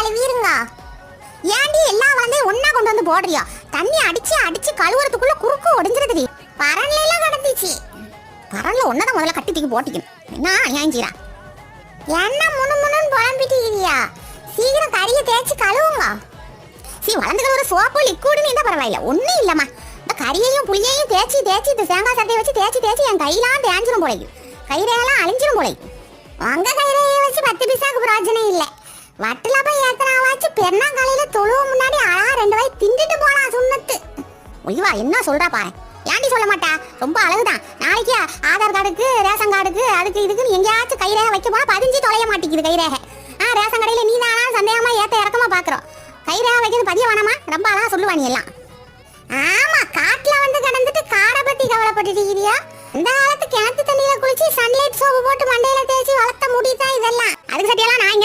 கழுவிருங்க. ஏன்டி எல்லா வளந்தையும் ஒண்ணா கொண்டு வந்து போடுறியா? தண்ணி அடிச்சு அடிச்சு கழுவுறதுக்குள்ள குறுக்கு ஒடிஞ்சிருதுடி. பரன்ல எல்லாம் கடந்துச்சு. பரன்ல ஒன்னதான் முதல்ல கட்டி தூக்கி போட்டிக்கணும். என்ன அநியாயஞ்சீரா? என்ன முணுமுணுன்னு புலம்பிட்டு இருக்கியா? சீக்கிரம் கறியை தேய்ச்சி கழுவுங்க. வளர்ந்துக்கிற ஒரு சோப்பு லிக்விடுன்னு இருந்தா பரவாயில்ல. ஒன்றும் இல்லம்மா, இந்த கறியையும் புளியையும் தேய்ச்சி தேய்ச்சி இந்த தேங்காய் சட்டையை வச்சு தேய்ச்சி தேய்ச்சி என் கையெல்லாம் தேஞ்சிரும் போலைக்கு. கைரேகெல்லாம் அழிஞ்சிரும் போலைக்கு. உங்க கைரேகையை வச்சு 10 பைசாக்கு பிரயோஜனம் இல்லை. வட்டில போய் ஏத்தனாவாச்சு பெருநாங்காலையில தொழுவ முன்னாடி அழகா 2 வாய் திண்டுட்டு போலாம் சுண்ணத்து. ஒய்வா என்ன சொல்றா பாரு. ஏன்டி சொல்ல மாட்டா? ரொம்ப அழகுதான். நாளைக்கு ஆதார் கார்டுக்கு ரேஷன் கார்டுக்கு அதுக்கு இதுக்குன்னு எங்கேயாச்சும் கைரேகை வைக்க போனா பதிஞ்சு தொலைய மாட்டேங்குது கைரேகை. ரேஷன் கடையில நீ தானா சந்தேகமா ஏத்த இறக்கமா பாக்குறோம். கைரேகை வைக்கிறது பதிய வேணாமா? ரொம்ப அழகா சொல்லுவா நீ எல்லாம். ஆமா, காட்டுல வந்து கடந்துட்டு காடை பத்தி கவலைப்பட்டுட்டு இருக்கியா? இந்த காலத்து கிணத்து தண்ணியில குளிச்சு சன்லைட் சோப்பு போட்டு மண்டையில தேய்ச்சி வளர்த்த முடியுதா இதெல்லாம்? அதுக்கு சட்டியெல்லாம் நான் இங்க